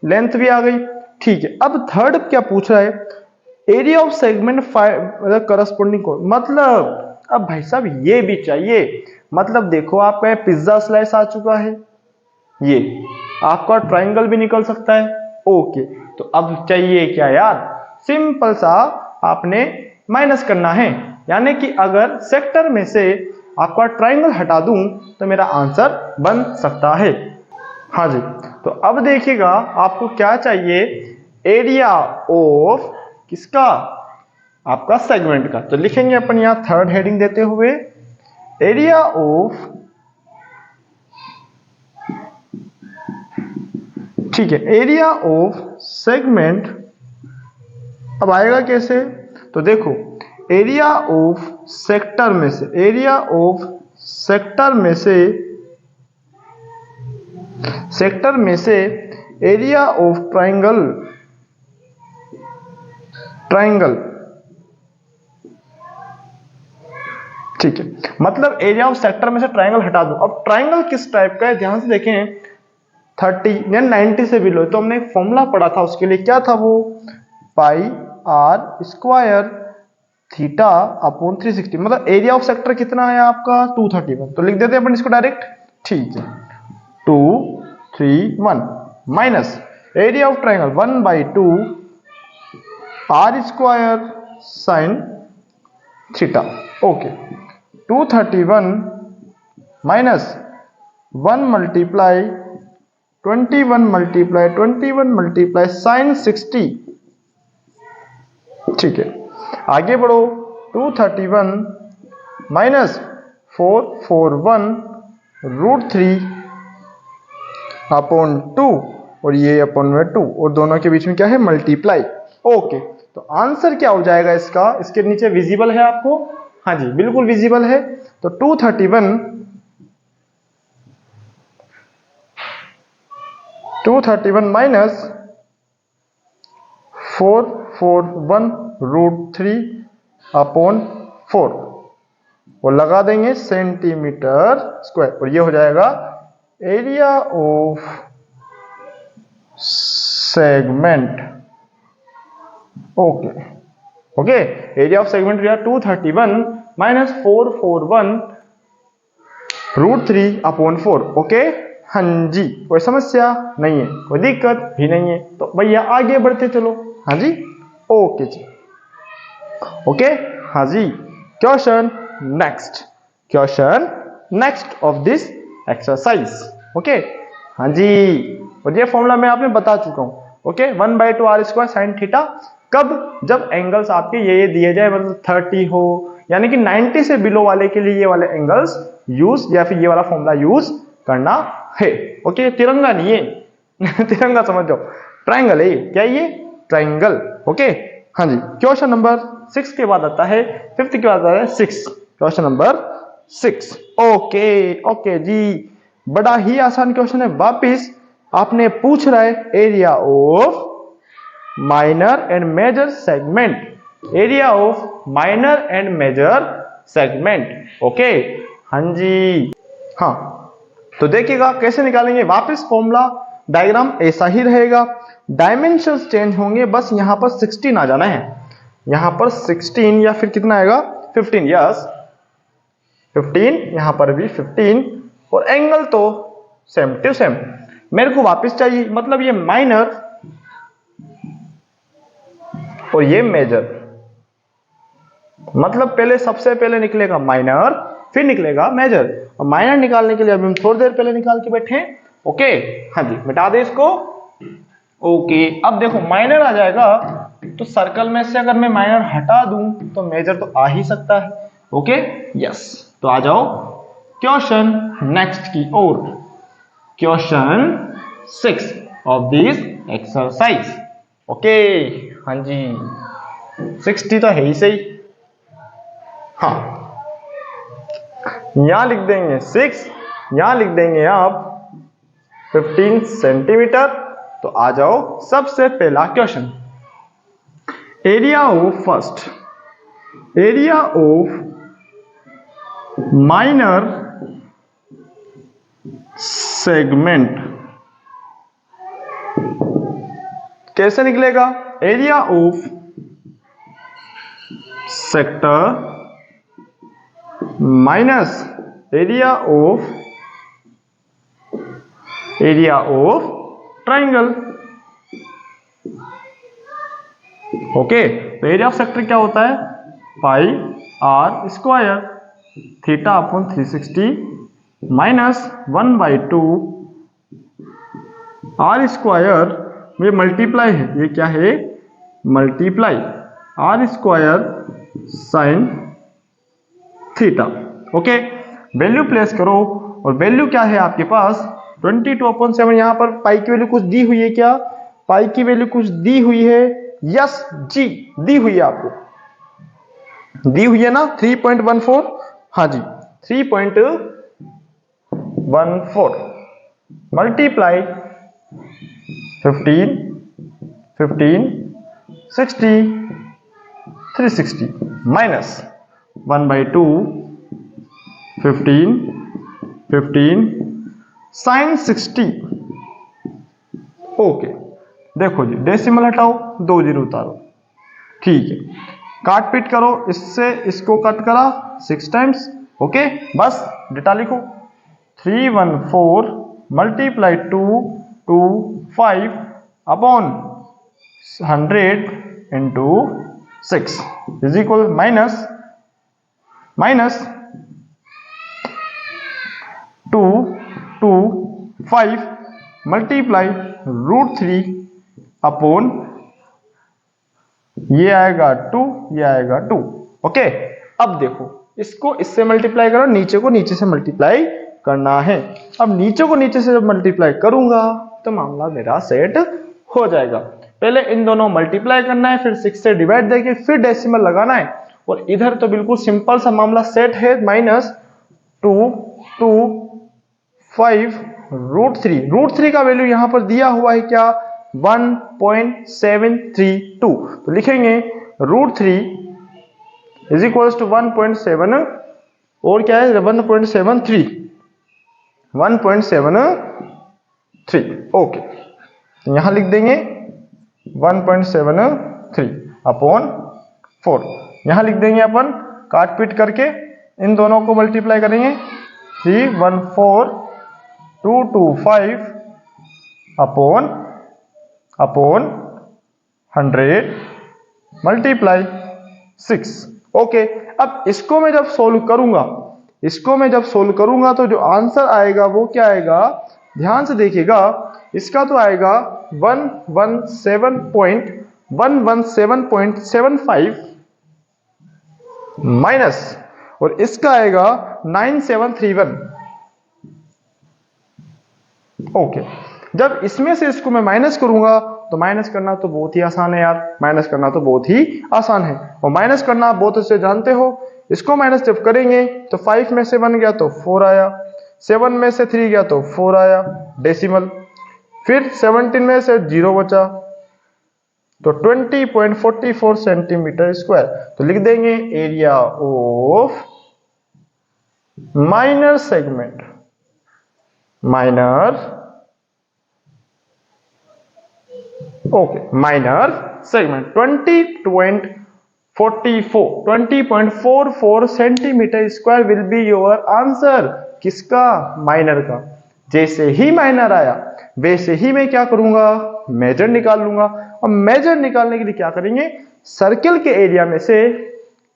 लेंथ भी आ गई। ठीक है, अब थर्ड क्या पूछ रहा है, एरिया ऑफ सेगमेंट मतलब करस्पॉन्डिंग को, मतलब अब भाई साहब ये भी चाहिए। मतलब देखो आपका ये पिज्जा स्लाइस आ चुका है, ये आपका ट्रायंगल भी निकल सकता है। ओके, तो अब चाहिए क्या यार, सिंपल सा आपने माइनस करना है, यानी कि अगर सेक्टर में से आपका ट्रायंगल हटा दूं तो मेरा आंसर बन सकता है। हाँ जी, तो अब देखिएगा आपको क्या चाहिए, एरिया ऑफ किसका, आपका सेगमेंट का। तो लिखेंगे अपन यहां थर्ड हेडिंग देते हुए, एरिया ऑफ, ठीक है, एरिया ऑफ सेगमेंट। अब आएगा कैसे, तो देखो एरिया ऑफ सेक्टर में से, एरिया ऑफ सेक्टर में से, सेक्टर में से एरिया ऑफ ट्रायंगल, ट्रायंगल, ठीक है, मतलब एरिया ऑफ सेक्टर में से ट्रायंगल हटा दो। अब ट्रायंगल किस टाइप का है ध्यान से देखें, 30 या 90 से बिलो, तो हमने एक फॉर्मूला पढ़ा था उसके लिए, क्या था वो, pi r square theta upon 360, मतलब एरिया ऑफ सेक्टर कितना है आपका 231, तो लिख देते हैं अपन इसको डायरेक्ट, ठीक है 231 minus area of triangle 1/2 are square sine theta. Okay, 231 minus 1 multiply 21 multiply 21 multiply sine 60, ठीक है, आगे बढ़ो, 231 माइनस 441 √3 अपॉन 2, और ये अपॉन में 2, और दोनों के बीच में क्या है, मल्टीप्लाई। ओके, तो आंसर क्या हो जाएगा इसका, इसके नीचे विजिबल है आपको, हाँ जी बिल्कुल विजिबल है, तो 231 माइनस 441 √3 अपॉन 4, और लगा देंगे सेंटीमीटर स्क्वायर, और ये हो जाएगा area of segment. Okay okay, area of segment 231 minus 441 √3 upon 4। Okay, हाँ जी, कोई समस्या नहीं है, कोई दिक्कत भी नहीं है, तो भैया आगे बढ़ते चलो। हाँ जी, ओके जी, ओके, हाँ जी, question next, question next of this exercise. Okay, हाँ जी, और ये फॉर्मूला मैं आपने बता चुका हूं। Okay, 1/2 are square sine theta, कब, जब एंगल्स आपके ये दिए जाए, मतलब 30 हो, यानी कि 90 से बिलो वाले के लिए ये वाले एंगल्स यूज, या फिर ये वाला फॉर्मूला यूज करना है। ओके, तिरंगा नहीं है तिरंगा समझ जाओ, ट्रायंगल है ये, क्या ये, ट्रायंगल। ओके, हाँ जी, क्वेश्चन नंबर 6 के बाद आता है, 5th के बाद आता है 6, क्वेश्चन नंबर 6। ओके ओके जी, बड़ा ही आसान क्वेश्चन है, वापिस आपने पूछ रहा है area of minor and major segment, area of minor and major segment. Okay, हाँ जी, हाँ, तो देखिएगा कैसे निकालेंगे, वापस फॉर्मूला डायग्राम ऐसा ही रहेगा, डायमेंशंस चेंज होंगे, बस यहां पर 16 आ जाना है, यहां पर 16 या फिर कितना आएगा 15, यस 15, यहां पर भी 15, और एंगल तो सेम टू सेम मेरे को वापस चाहिए, मतलब ये माइनर और ये मेजर, मतलब पहले सबसे पहले निकलेगा माइनर, फिर निकलेगा मेजर, और माइनर निकालने के लिए अभी हम थोड़ी देर पहले निकाल के बैठे हैं। ओके, हाँ जी, मिटा दे इसको। ओके, अब देखो माइनर आ जाएगा, तो सर्कल में से अगर मैं माइनर हटा दूं तो मेजर तो आ ही सकता है। ओके, यस, तो आ जाओ क्वेश्चन नेक्स्ट की ओर, question 6 of this exercise. Okay, हाँ जी, 60 तो है ही सही, हाँ, यहां लिख देंगे 6, यहां लिख देंगे आप 15 सेंटीमीटर। तो आ जाओ सबसे पहला question, area of first, area of minor segment कैसे निकलेगा, area of sector minus area of triangle. Okay, तो एरिया ऑफ सेक्टर क्या होता है? Pi r square theta upon 360 minus 1/2 are square, ये मल्टीप्लाई है, ये क्या है? Multiply r square sine theta. Okay, value place करो और वैल्यू क्या है आपके पास? 22/7। यहां पर पाई की वैल्यू कुछ दी हुई है क्या? पाई की वैल्यू कुछ दी हुई है? यस जी, दी हुई है, आपको दी हुई है ना 3.14। हाँ जी, 3.14 मल्टीप्लाई 15 15 60 360 माइनस 1/2 15 15 साइन 60। ओके, देखो जी, डेसिमल हटाओ, 2 जीरो उतारो, ठीक है, काट पीट करो, इससे इसको कट करा 6 टाइम्स। ओके, बस डेटा लिखो 314 multiply 225 upon 100 into 6 is equal minus 225 multiply √3 upon ये आएगा 2, ये आएगा 2। ओके, अब देखो इसको इससे मल्टीप्लाई करो, नीचे को नीचे से मल्टीप्लाई करना है। अब नीचे को नीचे से जब मल्टीप्लाई करूंगा तो मामला मेरा सेट हो जाएगा। पहले इन दोनों मल्टीप्लाई करना है, फिर 6 से डिवाइड देके फिर डेसिमल लगाना है, और इधर तो बिल्कुल सिंपल सा मामला सेट है। -225 √3 का वैल्यू यहां पर दिया हुआ है क्या? 1.732। तो लिखेंगे √3 इज इक्वल्स टू 1.7 और क्या है 1.73। ओके, यहां लिख देंगे 1.73 अपॉन 4। यहां लिख देंगे अपन, काट पीट करके इन दोनों को मल्टीप्लाई करेंगे 314,225 अपॉन 100 मल्टीप्लाई 6। ओके, अब इसको मैं जब सोल्व करूंगा तो जो आंसर आएगा वो क्या आएगा? ध्यान से देखिएगा, इसका तो आएगा 117.75 माइनस, और इसका आएगा 9731। ओके, जब इसमें से इसको मैं माइनस करूंगा तो माइनस करना तो बहुत ही आसान है यार, माइनस करना तो बहुत ही आसान है, और माइनस करना आप बहुत अच्छे जानते हो। इसको माइनस जब करेंगे तो 5 में से 1 गया तो 4 आया, 7 में से 3 गया तो 4 आया डेसिमल, फिर 17 में से 0 बचा तो 20.44 सेंटीमीटर स्क्वायर। तो लिख देंगे area of minor segment 20.44 centimetre square will be your answer. किसका? माइनर का। जैसे ही माइनर आया वैसे ही मैं क्या करूंगा? मेजर निकाल लूंगा, और मेजर निकालने के लिए क्या करेंगे? सर्किल के एरिया में से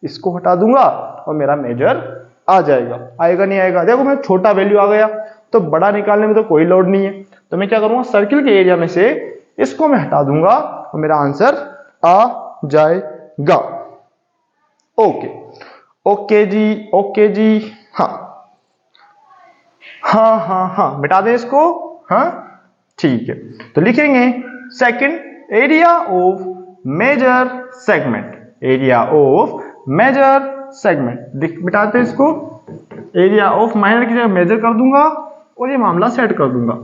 इसको हटा दूंगा और मेरा मेजर आ जाएगा। आएगा नहीं आएगा? देखो मैं छोटा वैल्यू आ गया तो बड़ा निकालने में तो कोई लोड नहीं है, तो मैं क्या करूंगा? सर्किल के एरिया में से इसको मैं हटा दूंगा और मेरा आंसर आ जाएगा। ओके, ओके जी, हाँ, मिटा दें इसको। हाँ, ठीक है, तो लिखेंगे second area of major segment, मिटाते इसको, एरिया ऑफ माइनर की जगह मेजर कर दूंगा और ये मामला सेट कर दूंगा।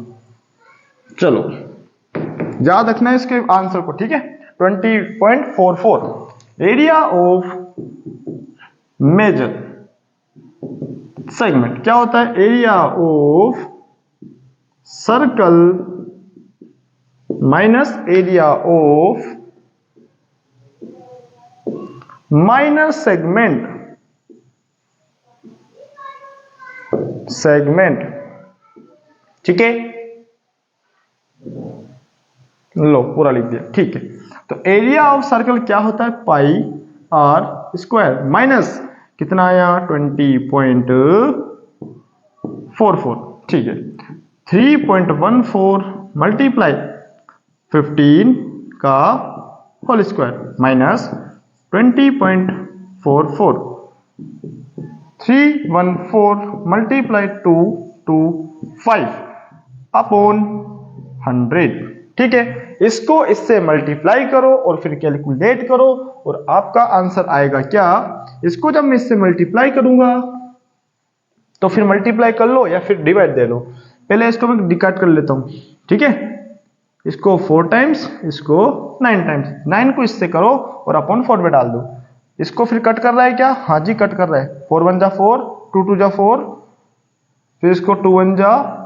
चलो याद रखना है इसके आंसर को, ठीक है? 20.44 एरिया ऑफ मेजर सेगमेंट क्या होता है? Area of circle minus area of minor segment, ठीक है, लो पूरा लिख दिया, ठीक है। तो एरिया ऑफ सर्कल क्या होता है, पाई आर स्क्वायर माइनस कितना आया 20.44, ठीक है। 3.14 मल्टीप्लाई 15 का whole square minus 20.44, 314 multiply 225 upon 100, ठीक है। इसको इससे मल्टीप्लाई करो और फिर कैलकुलेट करो और आपका आंसर आएगा क्या, इसको जब मैं इससे मल्टीप्लाई करूंगा तो फिर मल्टीप्लाई कर लो या फिर डिवाइड दे लो। पहले इसको मैं डिकाट कर लेता हूं, ठीक है। इसको 4 टाइम्स, इसको 9 टाइम्स, 9 को इससे करो और अपॉन 4 में डाल दो। इसको फिर कट कर रहा है क्या, हाँ जी कट कर रहा है। 4 1 जा 4, 2 2 जा 4, फिर इसको 2 1 जा,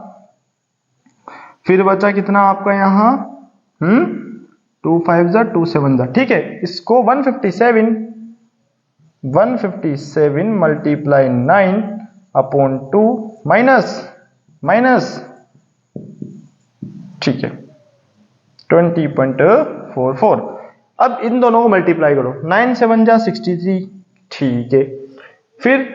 फिर बचा कितना आपका यहाँ 2 5 जा 2 7 जा, ठीक है। इसको 157 मल्टीप्लाई 9 अपॉन 2 माइनस, ठीक है 20.44। अब इन दोनों को मल्टीप्लाई करो, 9 7 जा 63, ठीक है। फिर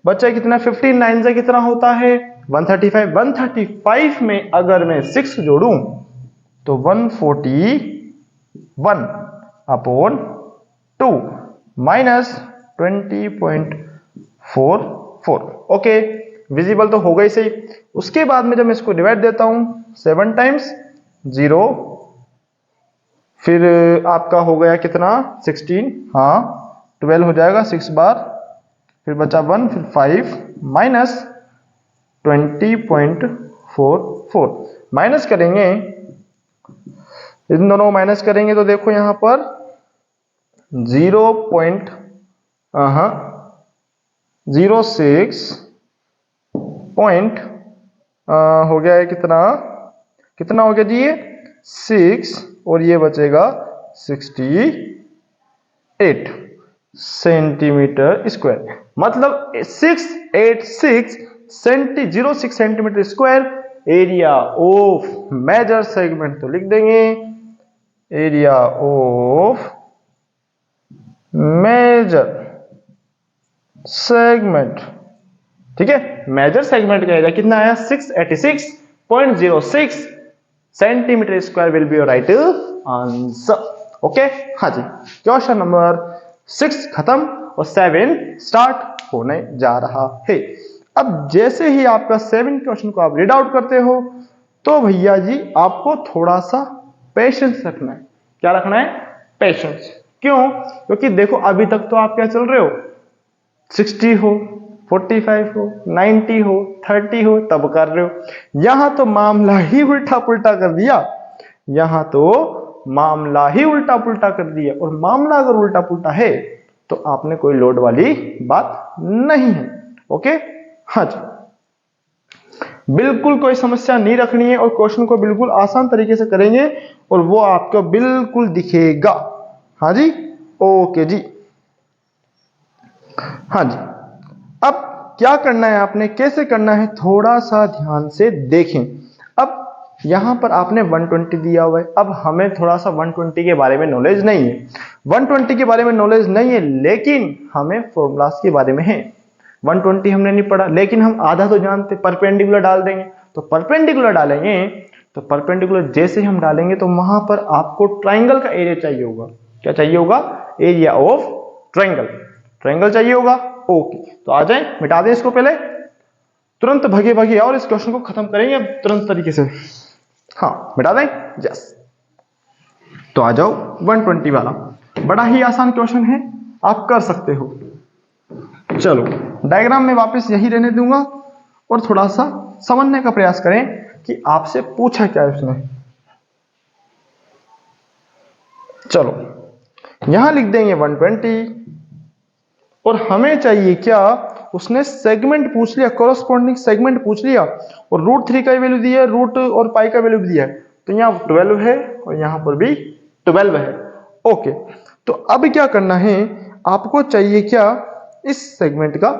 बचा कितना, 15 9 से कितना होता है 135, 135 में अगर मैं 6 जोड़ूं तो 141 अपॉन 2 माइनस 20.44, ओके। विजिबल तो हो गई सही। उसके बाद में जब मैं इसको डिवाइड देता हूं 7 टाइम्स 0, फिर आपका हो गया कितना 16, हाँ 12 हो जाएगा 6 बार, फिर बचा 1, फिर 5 माइनस 20.44 माइनस करेंगे, इन दोनों माइनस करेंगे तो देखो यहां पर 0.06 पॉइंट हो गया है, कितना हो गया जी ये 6 और ये बचेगा 68 सेंटीमीटर स्क्वायर, मतलब 686 06 centimetre square area of major segment. तो लिख देंगे एरिया ऑफ मेजर सेगमेंट, ठीक है। मेजर सेगमेंट का एरिया कितना आया 686.06 centimetre square will be your right answer, okay. हाँ जी, क्वेश्चन नंबर 6 खत्म और 7 स्टार्ट होने जा रहा है। अब जैसे ही आपका 7 क्वेश्चन को आप रीड आउट करते हो तो भैया जी आपको थोड़ा सा पेशेंस रखना है। क्या रखना है, पेशेंस। क्यों, क्योंकि देखो अभी तक तो आप क्या चल रहे हो, 60 हो 45 हो 90 हो 30 हो तब कर रहे हो। यहां तो मामला ही उल्टा पुल्टा कर दिया, यहां तो मामला ही उल्टा पुल्टा कर दिया। और मामला अगर उल्टा पुल्टा है तो आपने कोई लोड वाली बात नहीं है, ओके। हाँ जी, बिल्कुल कोई समस्या नहीं रखनी है और क्वेश्चन को बिल्कुल आसान तरीके से करेंगे और वो आपको बिल्कुल दिखेगा। हाँ जी, ओके जी। हाँ जी, अब क्या करना है आपने, कैसे करना है, थोड़ा सा ध्यान से देखें। अब यहां पर आपने 120 दिया हुआ है, अब हमें थोड़ा सा 120 के बारे में नॉलेज नहीं है, 120 के बारे में नॉलेज नहीं है, लेकिन हमें फॉर्मूलास के बारे में है। 120 हमने नहीं पढ़ा लेकिन हम आधा तो जानते, परपेंडिकुलर डाल देंगे। तो परपेंडिकुलर डालेंगे तो परपेंडिकुलर जैसे हम डालेंगे तो वहां पर आपको ट्राइंगल का एरिया चाहिए होगा। क्या चाहिए होगा, एरिया ऑफ ट्राइंगल चाहिए होगा, ओके। तो आ जाए, मिटा दें इसको पहले, तुरंत भगे भगे और इस क्वेश्चन को खत्म करेंगे तुरंत तरीके से। हाँ मिटा दें, यस। तो आ जाओ 120 वाला, बड़ा ही आसान क्वेश्चन है, आप कर सकते हो। चलो डायग्राम में वापस यही रहने दूंगा और थोड़ा सा समझने का प्रयास करें कि आपसे पूछा क्या है उसने। चलो यहां लिख देंगे 120 और हमें चाहिए क्या, उसने सेगमेंट पूछ लिया, कोरोस्पोंडिंग सेगमेंट पूछ लिया और √3 का वैल्यू दिया है, रूट और पाई का वैल्यू दिया है। तो यहाँ 12 है और यहाँ पर भी 12 है, ओके। तो अब क्या करना है, आपको चाहिए क्या, इस सेगमेंट का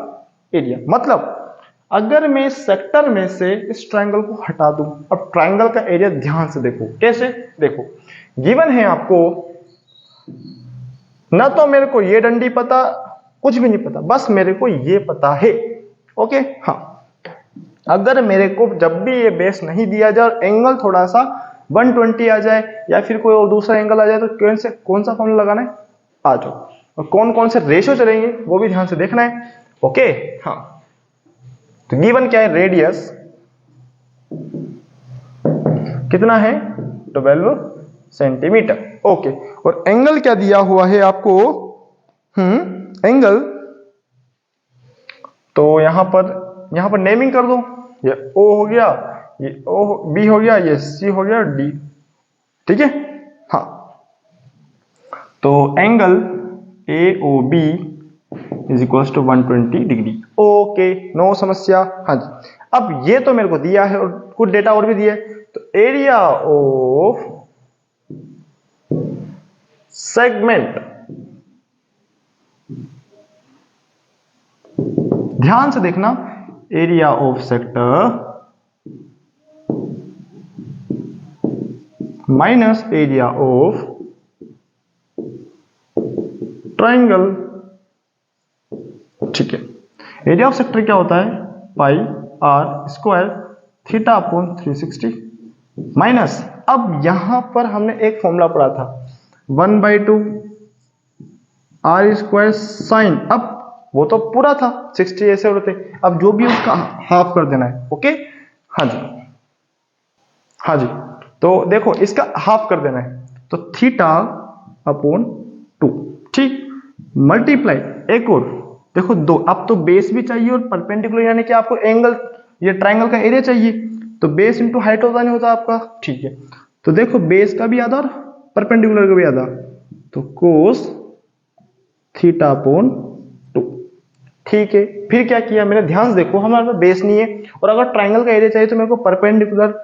एरिया। मतलब अगर मैं इस सेक्टर में से इस ट्रायंगल को हटा दूं, अब ट्रायंगल का एरिया ध्यान से देखो, कैसे देखो, गिवन है आपको, ना तो मेरे को ये डंडी पता, कुछ भी नहीं पता, बस मेरे को ये पता है। ओके, हाँ, अगर मेरे को जब भी ये बेस नहीं दिया जाए और एंगल थोड़ा सा 120 आ जाए या फिर कोई और दूसरा एंगल आ जाए, तो कौन सा फॉर्मूला लगाना है, आ जाओ, और कौन कौन से रेशियो चलेंगे वो भी ध्यान से देखना है। ओके, हाँ, तो गिवन क्या है, रेडियस कितना है, 12 सेंटीमीटर। ओके, और एंगल क्या दिया हुआ है आपको, एंगल, तो यहां पर नेमिंग कर दो, ये O हो गया, ये B हो गया, ये C हो गया, D, ठीक है। हाँ, तो angle AOB is equal to 120 degree. Okay, no समस्या। हाँ जी, अब ये तो मेरे को दिया है और कुछ डेटा और भी दिया है, तो एरिया ऑफ सेगमेंट, ध्यान से देखना, area of sector minus area of triangle, ठीक है। एरिया ऑफ सेक्टर क्या होता है, pi r square theta upon 360 minus, अब यहां पर हमने एक फॉर्मूला पढ़ा था 1/2 आर स्क्वायर साइन, अब वो तो पूरा था 60 ऐसे होते, अब जो भी उसका हाफ कर देना है। ओके, हाँ जी, हाँ जी, तो देखो इसका हाफ कर देना है, तो थीटा अपॉन 2, ठीक, मल्टीप्लाई, एक और देखो दो, अब तो बेस भी चाहिए और परपेंडिकुलर यानी कि आपको एंगल, ये ट्रायंगल का एरिया चाहिए, तो बेस इंटू हाइट होता नहीं होता आपका, ठीक है। तो देखो बेस का भी आधा और परपेंडिकुलर का भी आधा, तो कोस थीटा अपॉन 2, ठीक है। फिर क्या किया मैंने, ध्यान से देखो, हमारे पास बेस नहीं है और अगर ट्रायंगल का एरिया चाहिए तो मेरे को परपेंडिकुलर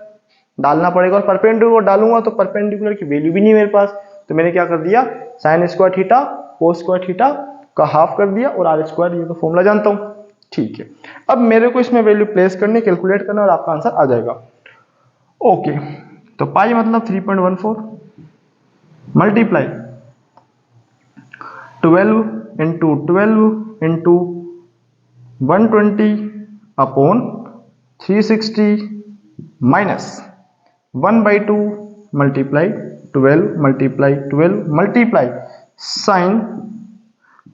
डालना पड़ेगा, और परपेंडिकुलर डालूंगा तो परपेंडिकुलर की वैल्यू भी नहीं मेरे पास, तो मैंने क्या कर दिया, sine square theta cos square theta का हाफ कर दिया, और आर स्क्वायर ये तो फॉर्मूला जानता हूं, ठीक है। अब मेरे को इसमें वैल्यू प्लेस करनी, कैलकुलेट करना, और आपका आंसर आ जाएगा। ओके, तो पाई मतलब 3.14 multiply 12 into 12 into 120 upon 360 minus 1/2 multiply 12 multiply 12 multiply sine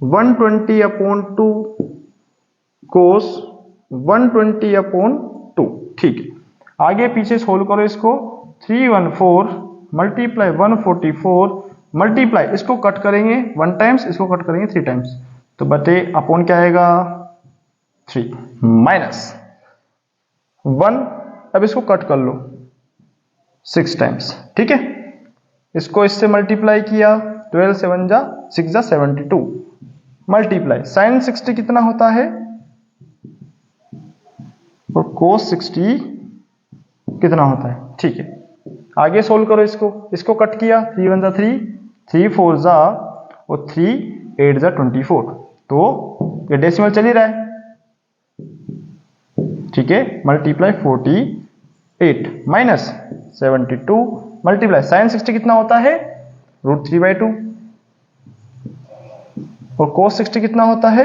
120 upon 2 cos 120 upon 2, ठीक है। आगे पीछे सोल्व करो इसको, 314 मल्टीप्लाई 144 मल्टीप्लाई, इसको कट करेंगे 1 टाइम्स, इसको कट करेंगे 3 टाइम्स, तो बटे अपॉन क्या आएगा 3 माइनस 1, अब इसको कट कर लो 6 टाइम्स, ठीक है। इसको इससे मल्टीप्लाई किया, 12 7 जा 6 जा 72 मल्टीप्लाई साइन 60 कितना होता है और कोस 60 कितना होता है, ठीक है। आगे सोल्व करो इसको कट किया, 3 1 जा 3 3 4 जा और 3 8 जा 24, तो ये डेसिमल चल ही रहा है, ठीक है। मल्टीप्लाई 48 माइनस 72 मल्टीप्लाई साइन 60 कितना होता है √3/2 और कोस 60 कितना होता है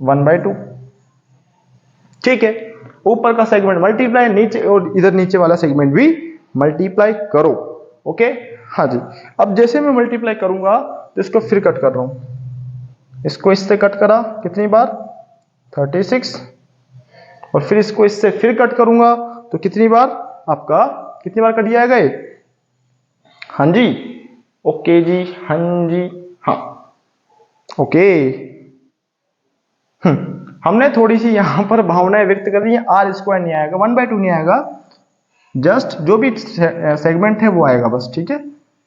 1/2, ठीक है। ऊपर का सेगमेंट मल्टीप्लाई, नीचे और इधर नीचे वाला सेगमेंट भी मल्टीप्लाई करो। ओके, हाँ जी। अब जैसे मैं मल्टीप्लाई करूंगा तो इसको फिर कट कर रहा हूं, इसको इससे कट करा कितनी बार 36, और फिर इसको इससे फिर कट करूंगा तो कितनी बार, आपका कितनी बार कट जाएगा ये, हाँ जी, ओके जी, हाँ जी, हाँ, ओके। हमने थोड़ी सी यहां पर भावनाएं व्यक्त कर दी है, आर स्क्वायर नहीं आएगा, 1/2 नहीं आएगा, जस्ट जो भी सेगमेंट है वो आएगा बस, ठीक है।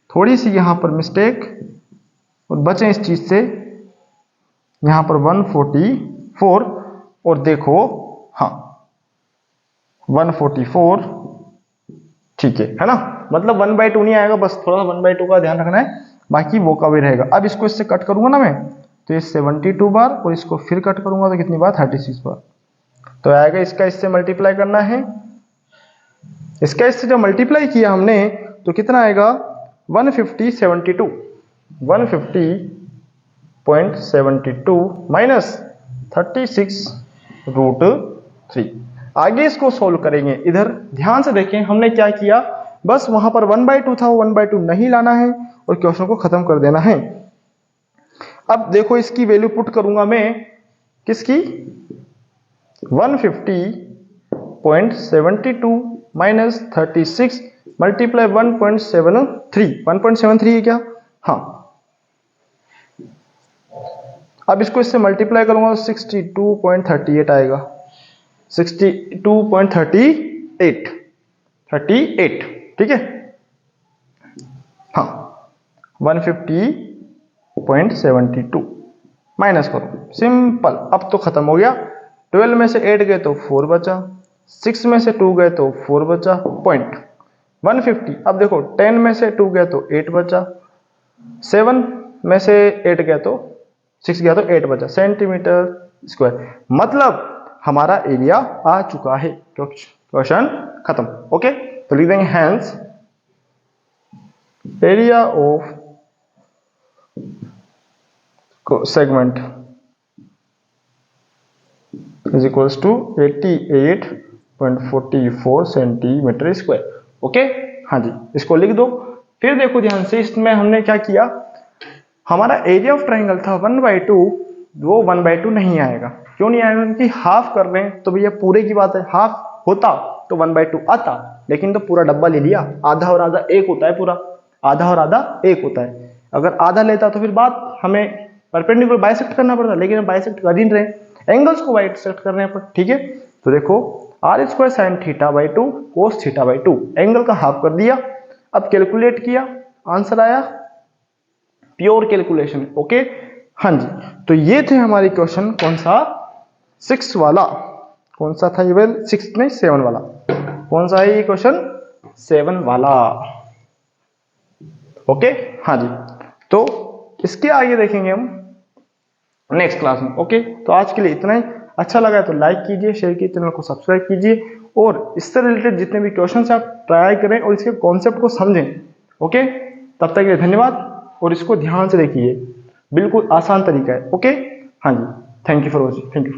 थोड़ी सी यहां पर मिस्टेक और बचे इस चीज से, यहां पर 144 और देखो, हाँ 144, ठीक है ना, मतलब 1/2 नहीं आएगा, बस थोड़ा सा 1/2 का ध्यान रखना है, बाकी वो का भी रहेगा। अब इसको इससे कट करूंगा ना मैं, तो ये 72 बार, और इसको फिर कट करूंगा तो कितनी बार, 36 बार। तो आएगा इसका इससे मल्टीप्लाई करना है, इसका इससे जब मल्टीप्लाई किया हमने तो कितना आएगा 150.72 150.72 माइनस 36√3। आगे इसको सोल्व करेंगे। इधर ध्यान से देखें हमने क्या किया, बस वहां पर 1/2 था, 1/2 नहीं लाना है और क्वेश्चन को खत्म कर देना है। अब देखो इसकी वैल्यू पुट करूंगा मैं, किसकी, 150.72 माइनस 36 मल्टीप्लाई 1.73 है क्या, हाँ। अब इसको इससे मल्टीप्लाई करूंगा तो 62.38 आएगा, 62.38, ठीक है, हाँ। 150.72 माइनस करो, सिंपल। अब तो खत्म हो गया। 12 में से 8 गए तो 4 बचा, 6 में से 2 गए तो 4 बचा, पॉइंट 150। अब देखो 10 में से 2 गए तो 8 बचा, 7 में से 8 गया तो 6 गया तो 8 बचा, सेंटीमीटर स्क्वायर। मतलब हमारा एरिया आ चुका है, क्वेश्चन खत्म। ओके, तो लिख देंगे hence area of segment is equals to 88.44 centimetre square. Okay, हाँ जी, इसको लिख दो। फिर देखो ध्यान से, इसमें हमने क्या किया, हमारा एरिया ऑफ ट्राइंगल था 1/2, वो 1/2 नहीं आएगा। क्यों नहीं आएगा, क्योंकि हाफ कर रहे हैं, तो भैया पूरे की बात है, हाफ होता तो 1/2 आता, लेकिन तो पूरा डब्बा ले लिया। आधा और आधा एक होता है, पूरा आधा और आधा एक होता है। अगर आधा लेता तो फिर बात हमें परपेंडिकुलर बाइसेक्ट करना पड़ता, लेकिन हम बाइसेक्ट कर ही रहे, एंगल्स को बाइसेक्ट कर रहे हैं, ठीक है। तो देखो r² sin θ/2 cos θ/2, एंगल का हाफ कर दिया। अब कैलकुलेट किया, आंसर आया, प्योर कैलकुलेशन। ओके, हाँ जी, तो ये थे हमारे क्वेश्चन। कौन सा, 6 वाला, कौन सा था ये, 6 नहीं 7 वाला। कौन सा है ये क्वेश्चन, 7 वाला। ओके, हाँ जी, तो इसके आगे देखेंगे हम नेक्स्ट क्लास में। ओके, तो आज के लिए इतना ही। अच्छा लगा है तो लाइक कीजिए, शेयर कीजिए, चैनल को सब्सक्राइब कीजिए, और इससे रिलेटेड जितने भी क्वेश्चन आप ट्राई करें और इसके कॉन्सेप्ट को समझें। ओके, तब तक के लिए धन्यवाद, और इसको ध्यान से देखिए, बिल्कुल आसान तरीका है। ओके, हाँ जी, thank you for watching, thank you.